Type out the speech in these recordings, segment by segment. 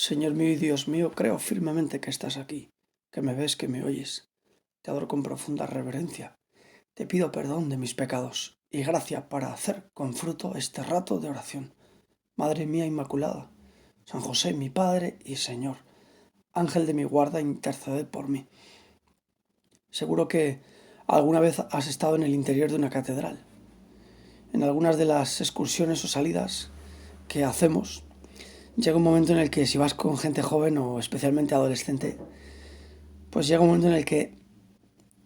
Señor mío y Dios mío, creo firmemente que estás aquí, que me ves, que me oyes. Te adoro con profunda reverencia. Te pido perdón de mis pecados y gracia para hacer con fruto este rato de oración. Madre mía Inmaculada, San José, mi Padre y Señor, Ángel de mi guarda, interceded por mí. Seguro que alguna vez has estado en el interior de una catedral. En algunas de las excursiones o salidas que hacemos, llega un momento en el que si vas con gente joven o especialmente adolescente, pues llega un momento en el que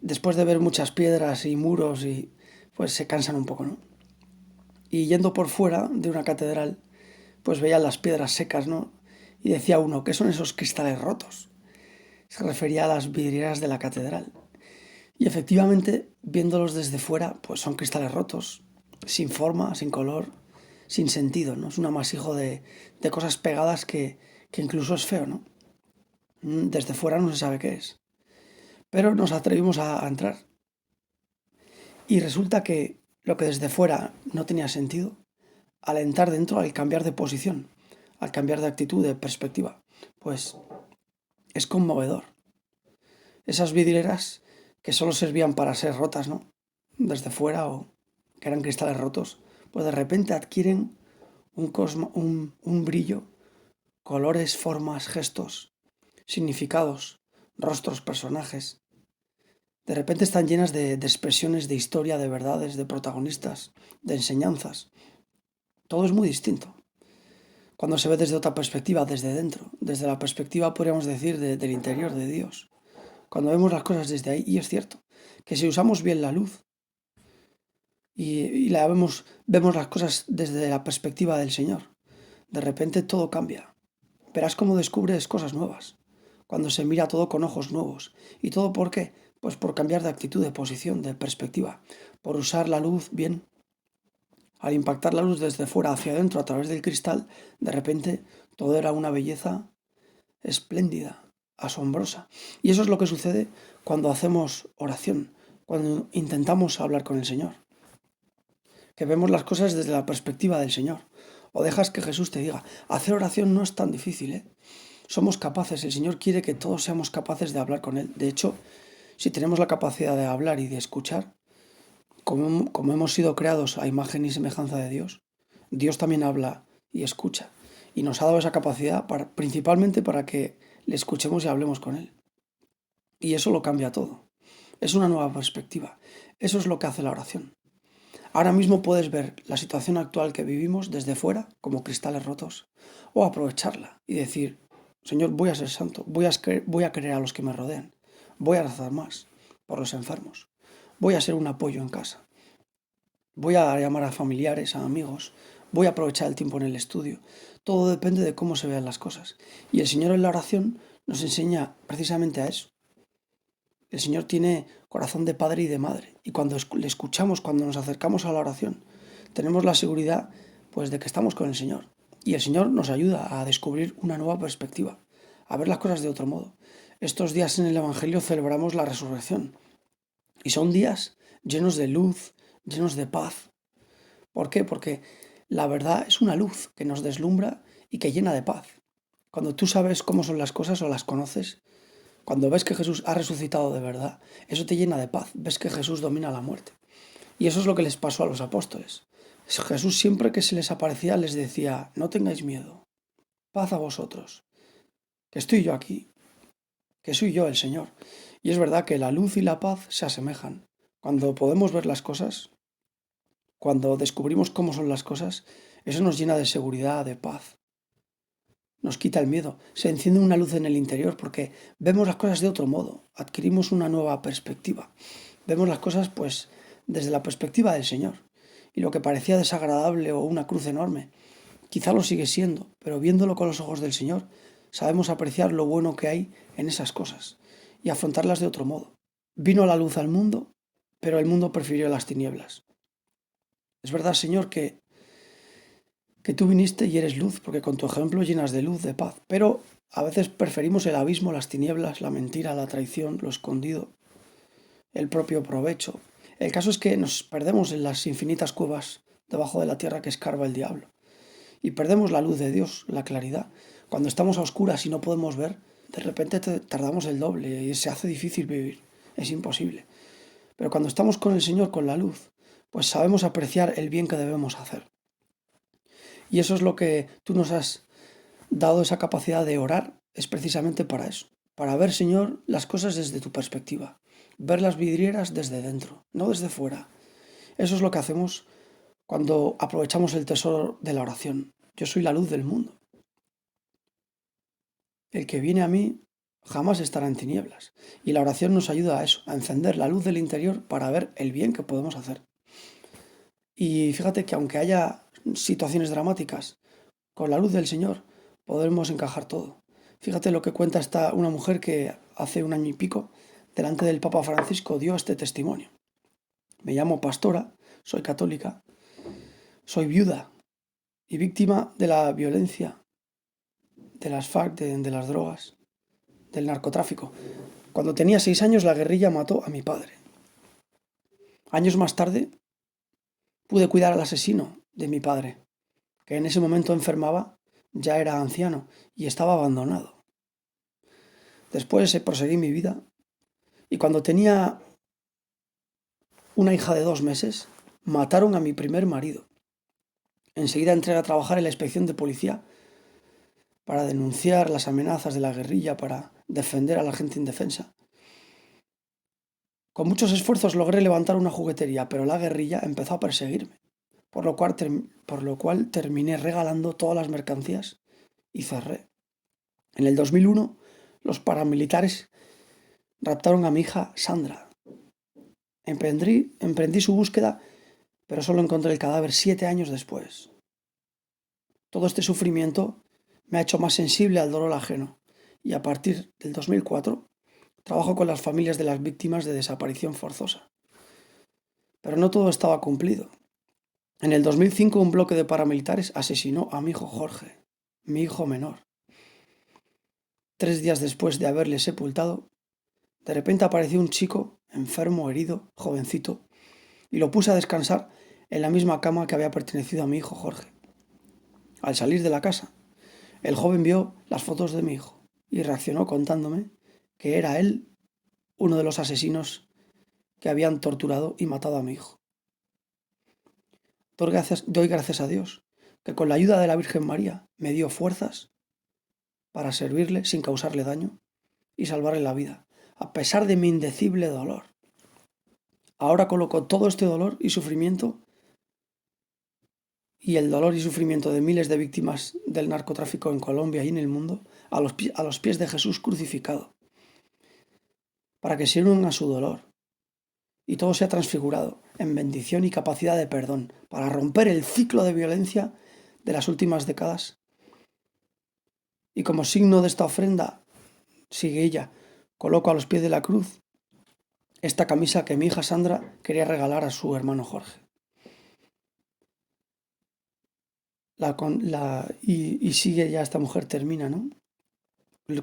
después de ver muchas piedras y muros y pues se cansan un poco, ¿no? Y yendo por fuera de una catedral, pues veían las piedras secas, ¿no? Y decía uno, ¿qué son esos cristales rotos? Se refería a las vidrieras de la catedral. Y efectivamente, viéndolos desde fuera, pues son cristales rotos, sin forma, sin color, sin sentido, ¿no? Es un amasijo de cosas pegadas que incluso es feo, ¿no? Desde fuera no se sabe qué es. Pero nos atrevimos a entrar. Y resulta que lo que desde fuera no tenía sentido, al entrar dentro, al cambiar de posición, al cambiar de actitud, de perspectiva, pues es conmovedor. Esas vidrieras que solo servían para ser rotas, ¿no? Desde fuera o que eran cristales rotos, pues de repente adquieren un brillo, colores, formas, gestos, significados, rostros, personajes. De repente están llenas de expresiones, de historia, de verdades, de protagonistas, de enseñanzas. Todo es muy distinto cuando se ve desde otra perspectiva, desde dentro, desde la perspectiva, podríamos decir, del interior de Dios. Cuando vemos las cosas desde ahí, y es cierto, que si usamos bien la luz y vemos las cosas desde la perspectiva del Señor, de repente todo cambia. Verás cómo descubres cosas nuevas, cuando se mira todo con ojos nuevos. ¿Y todo por qué? Pues por cambiar de actitud, de posición, de perspectiva, por usar la luz bien. Al impactar la luz desde fuera hacia adentro a través del cristal, de repente todo era una belleza espléndida, asombrosa. Y eso es lo que sucede cuando hacemos oración, cuando intentamos hablar con el Señor. Que vemos las cosas desde la perspectiva del Señor. O dejas que Jesús te diga, hacer oración no es tan difícil, ¿eh? Somos capaces, el Señor quiere que todos seamos capaces de hablar con Él. De hecho, si tenemos la capacidad de hablar y de escuchar, como hemos sido creados a imagen y semejanza de Dios, Dios también habla y escucha. Y nos ha dado esa capacidad principalmente para que le escuchemos y hablemos con Él. Y eso lo cambia todo. Es una nueva perspectiva. Eso es lo que hace la oración. Ahora mismo puedes ver la situación actual que vivimos desde fuera, como cristales rotos, o aprovecharla y decir, Señor, voy a ser santo, voy a querer a los que me rodean, voy a rezar más por los enfermos, voy a ser un apoyo en casa, voy a llamar a familiares, a amigos, voy a aprovechar el tiempo en el estudio. Todo depende de cómo se vean las cosas. Y el Señor en la oración nos enseña precisamente a eso. El Señor tiene corazón de padre y de madre. Y cuando le escuchamos, cuando nos acercamos a la oración, tenemos la seguridad pues de que estamos con el Señor. Y el Señor nos ayuda a descubrir una nueva perspectiva, a ver las cosas de otro modo. Estos días en el Evangelio celebramos la resurrección. Y son días llenos de luz, llenos de paz. ¿Por qué? Porque la verdad es una luz que nos deslumbra y que llena de paz. Cuando tú sabes cómo son las cosas o las conoces, cuando ves que Jesús ha resucitado de verdad, eso te llena de paz, ves que Jesús domina la muerte. Y eso es lo que les pasó a los apóstoles. Jesús siempre que se les aparecía les decía, no tengáis miedo, paz a vosotros, que estoy yo aquí, que soy yo el Señor. Y es verdad que la luz y la paz se asemejan. Cuando podemos ver las cosas, cuando descubrimos cómo son las cosas, eso nos llena de seguridad, de paz. Nos quita el miedo, se enciende una luz en el interior porque vemos las cosas de otro modo, adquirimos una nueva perspectiva. Vemos las cosas pues desde la perspectiva del Señor. Y lo que parecía desagradable o una cruz enorme, quizá lo sigue siendo, pero viéndolo con los ojos del Señor, sabemos apreciar lo bueno que hay en esas cosas y afrontarlas de otro modo. Vino la luz al mundo, pero el mundo prefirió las tinieblas. Es verdad, Señor, que tú viniste y eres luz, porque con tu ejemplo llenas de luz, de paz. Pero a veces preferimos el abismo, las tinieblas, la mentira, la traición, lo escondido, el propio provecho. El caso es que nos perdemos en las infinitas cuevas debajo de la tierra que escarba el diablo. Y perdemos la luz de Dios, la claridad, Cuando estamos a oscuras y no podemos ver, de repente tardamos el doble y se hace difícil vivir, es imposible. Pero cuando estamos con el Señor, con la luz, pues sabemos apreciar el bien que debemos hacer. Y eso es lo que tú nos has dado, esa capacidad de orar, es precisamente para eso, para ver, Señor, las cosas desde tu perspectiva, ver las vidrieras desde dentro, no desde fuera. Eso es lo que hacemos cuando aprovechamos el tesoro de la oración. Yo soy la luz del mundo. El que viene a mí jamás estará en tinieblas. Y la oración nos ayuda a eso, a encender la luz del interior para ver el bien que podemos hacer. Y fíjate que aunque haya situaciones dramáticas, con la luz del Señor podremos encajar todo. Fíjate lo que cuenta una mujer que hace un año y pico, delante del Papa Francisco, dio este testimonio. Me llamo Pastora, soy católica, soy viuda y víctima de la violencia, de las FARC, de las drogas, del narcotráfico. Cuando tenía 6 años la guerrilla mató a mi padre. Años más tarde pude cuidar al asesino de mi padre, que en ese momento enfermaba, ya era anciano y estaba abandonado. Después proseguí mi vida y cuando tenía una hija de 2 meses, mataron a mi primer marido. Enseguida entré a trabajar en la inspección de policía para denunciar las amenazas de la guerrilla, para defender a la gente indefensa. Con muchos esfuerzos logré levantar una juguetería, pero la guerrilla empezó a perseguirme, por lo cual terminé regalando todas las mercancías y cerré. En el 2001, los paramilitares raptaron a mi hija Sandra. Emprendí su búsqueda, pero solo encontré el cadáver 7 años después. Todo este sufrimiento me ha hecho más sensible al dolor ajeno y a partir del 2004 trabajo con las familias de las víctimas de desaparición forzosa. Pero no todo estaba cumplido. En el 2005 un bloque de paramilitares asesinó a mi hijo Jorge, mi hijo menor. 3 días después de haberle sepultado, de repente apareció un chico, enfermo, herido, jovencito, y lo puse a descansar en la misma cama que había pertenecido a mi hijo Jorge. Al salir de la casa, el joven vio las fotos de mi hijo y reaccionó contándome que era él uno de los asesinos que habían torturado y matado a mi hijo. Doy gracias a Dios que con la ayuda de la Virgen María me dio fuerzas para servirle sin causarle daño y salvarle la vida, a pesar de mi indecible dolor. Ahora coloco todo este dolor y sufrimiento y el dolor y sufrimiento de miles de víctimas del narcotráfico en Colombia y en el mundo a los pies de Jesús crucificado, para que se unan a su dolor y todo sea transfigurado en bendición y capacidad de perdón, para romper el ciclo de violencia de las últimas décadas. Y como signo de esta ofrenda, sigue ella, coloco a los pies de la cruz esta camisa que mi hija Sandra quería regalar a su hermano Jorge. Y sigue ya esta mujer, termina, ¿no?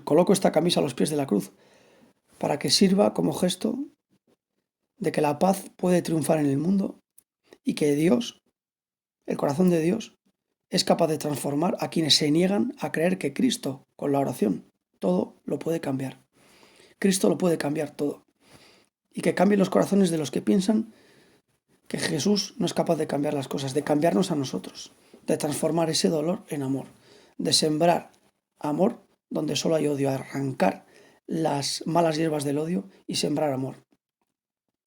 Coloco esta camisa a los pies de la cruz para que sirva como gesto de que la paz puede triunfar en el mundo y que Dios, el corazón de Dios, es capaz de transformar a quienes se niegan a creer que Cristo, con la oración, todo lo puede cambiar. Cristo lo puede cambiar todo. Y que cambie los corazones de los que piensan que Jesús no es capaz de cambiar las cosas, de cambiarnos a nosotros, de transformar ese dolor en amor, de sembrar amor donde solo hay odio, arrancar las malas hierbas del odio y sembrar amor.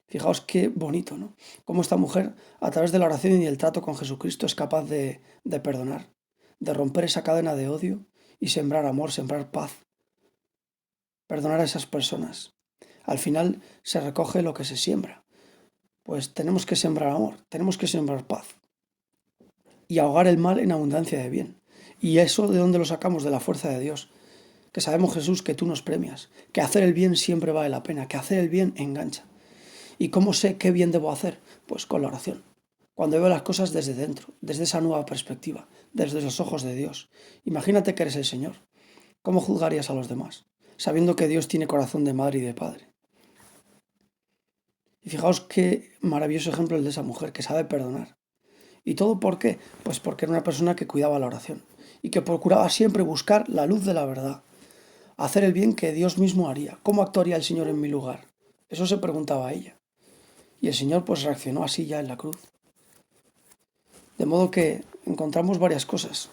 Fijaos qué bonito, ¿no? Cómo esta mujer, a través de la oración y el trato con Jesucristo, es capaz de perdonar, de romper esa cadena de odio y sembrar amor, sembrar paz. Perdonar a esas personas. Al final se recoge lo que se siembra. Pues tenemos que sembrar amor, tenemos que sembrar paz y ahogar el mal en abundancia de bien. ¿Y eso de dónde lo sacamos? De la fuerza de Dios. Que sabemos, Jesús, que tú nos premias, que hacer el bien siempre vale la pena, que hacer el bien engancha. ¿Y cómo sé qué bien debo hacer? Pues con la oración. Cuando veo las cosas desde dentro, desde esa nueva perspectiva, desde los ojos de Dios. Imagínate que eres el Señor. ¿Cómo juzgarías a los demás? Sabiendo que Dios tiene corazón de madre y de padre. Y fijaos qué maravilloso ejemplo el de esa mujer que sabe perdonar. ¿Y todo por qué? Pues porque era una persona que cuidaba la oración. y que procuraba siempre buscar la luz de la verdad, hacer el bien que Dios mismo haría. ¿Cómo actuaría el Señor en mi lugar? Eso se preguntaba ella. Y el Señor pues reaccionó así ya en la cruz. De modo que encontramos varias cosas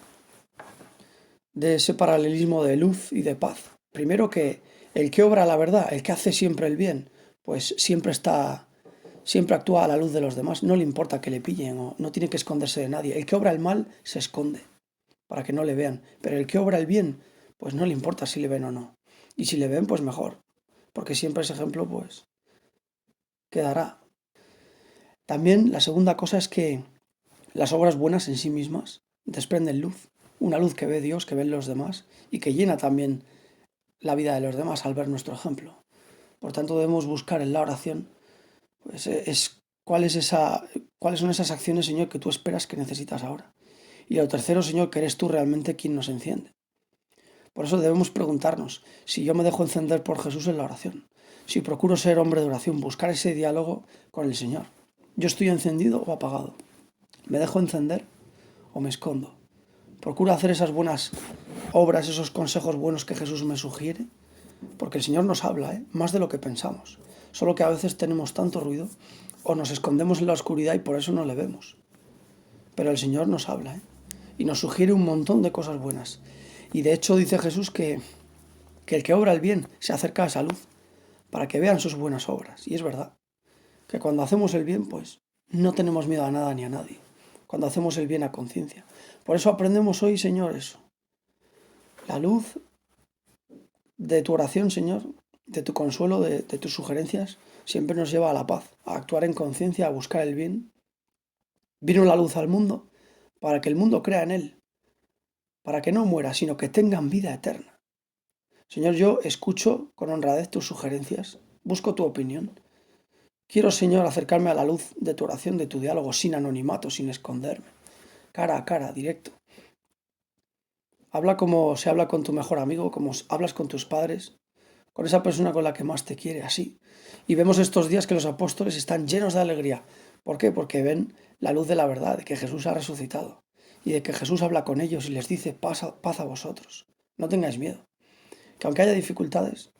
de ese paralelismo de luz y de paz. Primero, que el que obra la verdad, el que hace siempre el bien, pues siempre actúa a la luz de los demás, no le importa que le pillen o no tiene que esconderse de nadie. El que obra el mal se esconde para que no le vean, pero el que obra el bien, pues no le importa si le ven o no. Y si le ven, pues mejor, porque siempre ese ejemplo pues quedará. También la segunda cosa es que las obras buenas en sí mismas desprenden luz, una luz que ve Dios, que ven los demás y que llena también la vida de los demás al ver nuestro ejemplo. Por tanto, debemos buscar en la oración pues, cuáles son esas acciones, Señor, que tú esperas que necesitas ahora. Y lo tercero, Señor, que eres tú realmente quien nos enciende. Por eso debemos preguntarnos si yo me dejo encender por Jesús en la oración, si procuro ser hombre de oración, buscar ese diálogo con el Señor. ¿Yo estoy encendido o apagado? ¿Me dejo encender o me escondo? ¿Procuro hacer esas buenas obras, esos consejos buenos que Jesús me sugiere? Porque el Señor nos habla, más de lo que pensamos. Solo que a veces tenemos tanto ruido o nos escondemos en la oscuridad y por eso no le vemos. Pero el Señor nos habla, y nos sugiere un montón de cosas buenas. Y de hecho dice Jesús que el que obra el bien se acerca a esa luz para que vean sus buenas obras. Y es verdad, que cuando hacemos el bien, pues no tenemos miedo a nada ni a nadie. Cuando hacemos el bien a conciencia. Por eso aprendemos hoy, Señor, eso. La luz de tu oración, Señor, de tu consuelo, de tus sugerencias, siempre nos lleva a la paz, a actuar en conciencia, a buscar el bien. Vino la luz al mundo para que el mundo crea en él, para que no muera, sino que tengan vida eterna. Señor, yo escucho con honradez tus sugerencias, busco tu opinión. Quiero, Señor, acercarme a la luz de tu oración, de tu diálogo, sin anonimato, sin esconderme, cara a cara, directo. Habla como se habla con tu mejor amigo, como hablas con tus padres, con esa persona con la que más te quiere, así. Y vemos estos días que los apóstoles están llenos de alegría. ¿Por qué? Porque ven la luz de la verdad, de que Jesús ha resucitado y de que Jesús habla con ellos y les dice paz a vosotros. No tengáis miedo. Que aunque haya dificultades,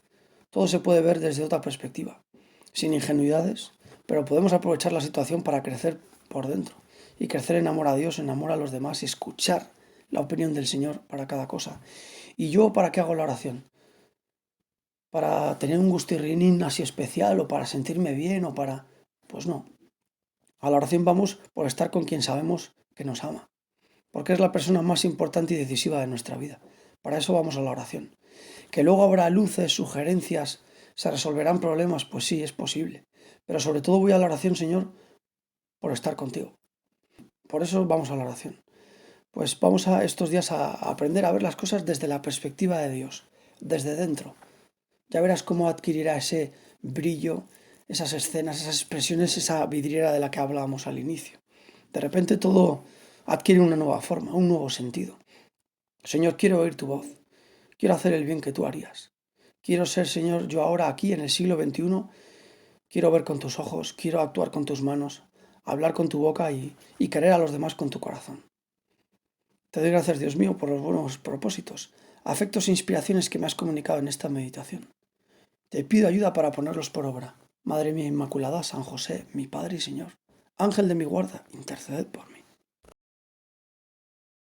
todo se puede ver desde otra perspectiva, sin ingenuidades, pero podemos aprovechar la situación para crecer por dentro y crecer en amor a Dios, en amor a los demás y escuchar la opinión del Señor para cada cosa. ¿Y yo para qué hago la oración? ¿Para tener un gustirrinín así especial o para sentirme bien o para...? Pues no. A la oración vamos por estar con quien sabemos que nos ama, porque es la persona más importante y decisiva de nuestra vida. Para eso vamos a la oración. Que luego habrá luces, sugerencias, se resolverán problemas, pues sí, es posible. Pero sobre todo voy a la oración, Señor, por estar contigo. Por eso vamos a la oración. Pues vamos a estos días a aprender a ver las cosas desde la perspectiva de Dios, desde dentro. Ya verás cómo adquirirá ese brillo, esas escenas, esas expresiones, esa vidriera de la que hablábamos al inicio. De repente todo adquiere una nueva forma, un nuevo sentido. Señor, quiero oír tu voz. Quiero hacer el bien que tú harías. Quiero ser, Señor, yo ahora aquí en el siglo XXI, quiero ver con tus ojos, quiero actuar con tus manos, hablar con tu boca y querer a los demás con tu corazón. Te doy gracias, Dios mío, por los buenos propósitos, afectos e inspiraciones que me has comunicado en esta meditación. Te pido ayuda para ponerlos por obra. Madre mía Inmaculada, San José, mi Padre y Señor, Ángel de mi guarda, interceded por mí.